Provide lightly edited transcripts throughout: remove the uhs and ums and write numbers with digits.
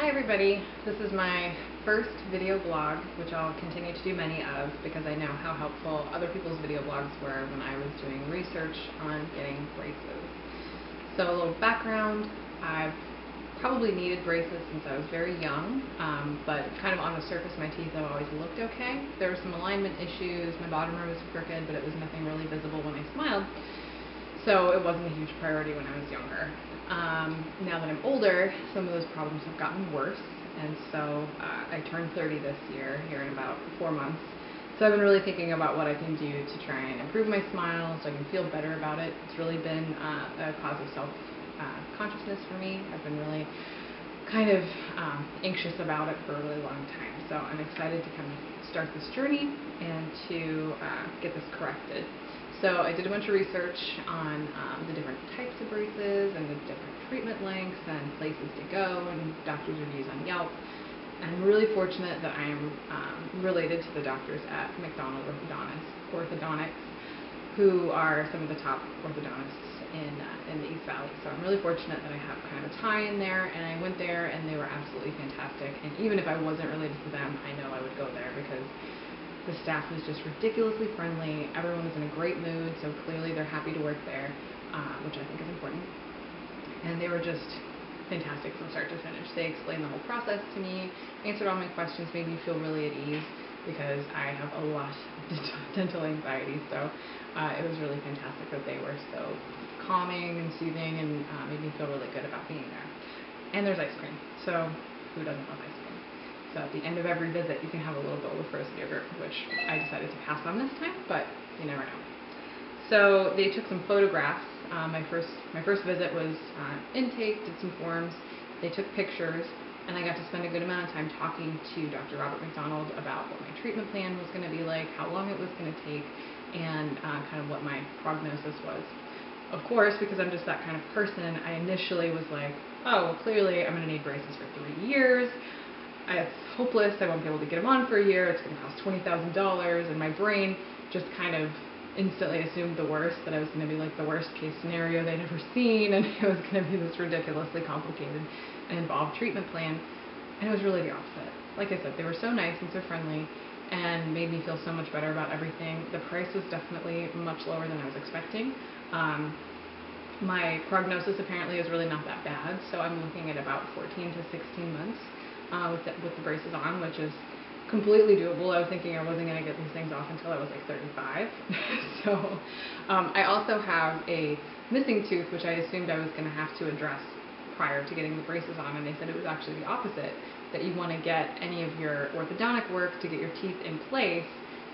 Hi everybody, this is my first video blog, which I'll continue to do many of because I know how helpful other people's video blogs were when I was doing research on getting braces. So a little background, I've probably needed braces since I was very young, but kind of on the surface my teeth have always looked okay. There were some alignment issues, my bottom row was crooked, but it was nothing really visible when I smiled. So it wasn't a huge priority when I was younger. Now that I'm older, some of those problems have gotten worse, and so I turned 30 this year, here in about 4 months. So I've been really thinking about what I can do to try and improve my smile so I can feel better about it. It's really been a cause of self-consciousness for me. I've been really kind of anxious about it for a really long time. So I'm excited to kind of start this journey and to get this corrected. So I did a bunch of research on the different types of braces and the different treatment lengths and places to go and doctors' reviews on Yelp. I'm really fortunate that I am related to the doctors at McDonald Orthodontics, who are some of the top orthodontists in the East Valley. So I'm really fortunate that I have kind of a tie in there, and I went there and they were absolutely fantastic. And even if I wasn't related to them, I know I would go there because the staff was just ridiculously friendly. Everyone was in a great mood, so clearly they're happy to work there, which I think is important. And they were just fantastic from start to finish. They explained the whole process to me, answered all my questions, made me feel really at ease because I have a lot of dental anxiety. So it was really fantastic that they were so calming and soothing and made me feel really good about being there. And there's ice cream, so who doesn't love ice cream? So at the end of every visit, you can have a little bowl of frozen yogurt, which I decided to pass on this time, but you never know. So they took some photographs. My first visit was intake, did some forms. They took pictures, and I got to spend a good amount of time talking to Dr. Robert McDonald about what my treatment plan was going to be like, how long it was going to take, and kind of what my prognosis was. Of course, because I'm just that kind of person, I initially was like, oh, well, clearly I'm going to need braces for 3 years. It's hopeless, I won't be able to get them on for a year, it's going to cost $20,000, and my brain just kind of instantly assumed the worst, that I was going to be like the worst case scenario they'd ever seen, and it was going to be this ridiculously complicated and involved treatment plan, and it was really the opposite. Like I said, they were so nice and so friendly, and made me feel so much better about everything. The price was definitely much lower than I was expecting. My prognosis apparently is really not that bad, so I'm looking at about 14 to 16 months. With the braces on, which is completely doable. I was thinking I wasn't going to get these things off until I was like 35. So I also have a missing tooth, which I assumed I was going to have to address prior to getting the braces on, and they said it was actually the opposite, that you want to get any of your orthodontic work to get your teeth in place,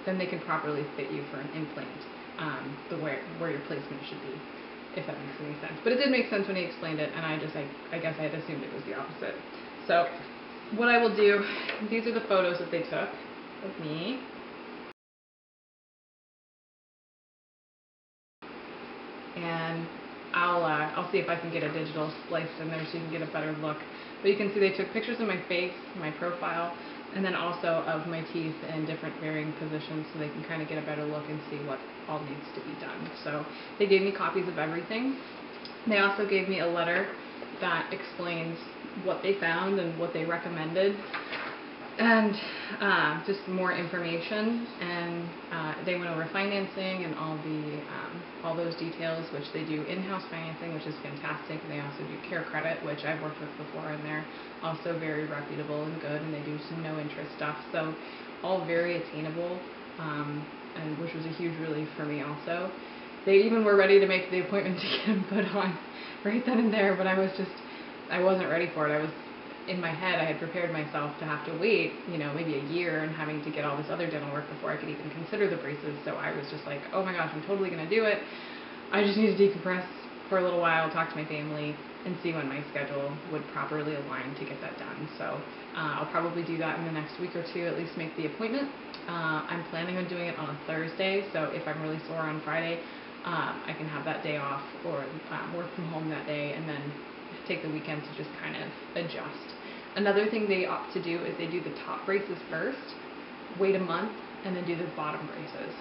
then they can properly fit you for an implant, where your placement should be, if that makes any sense. But it did make sense when he explained it, and I guess I had assumed it was the opposite. So what I will do, these are the photos that they took of me. And I'll see if I can get a digital splice in there so you can get a better look. But you can see they took pictures of my face, my profile, and then also of my teeth in different varying positions so they can kind of get a better look and see what all needs to be done. So they gave me copies of everything. They also gave me a letter that explains what they found and what they recommended, and just more information, and they went over financing and all those details, which they do in-house financing, which is fantastic. They also do care credit, which I've worked with before, and they're also very reputable and good, and they do some no interest stuff, so all very attainable, and which was a huge relief for me also. They even were ready to make the appointment to get them put on right then and there, but I wasn't ready for it. I was in my head, I had prepared myself to have to wait, maybe a year, and having to get all this other dental work before I could even consider the braces. So I was just like, oh my gosh, I'm totally going to do it. I just need to decompress for a little while, talk to my family, and see when my schedule would properly align to get that done. So I'll probably do that in the next week or two, at least make the appointment. I'm planning on doing it on a Thursday, so if I'm really sore on Friday, I can have that day off or work from home that day, and then take the weekend to just kind of adjust. Another thing they opt to do is they do the top braces first, wait a month, and then do the bottom braces.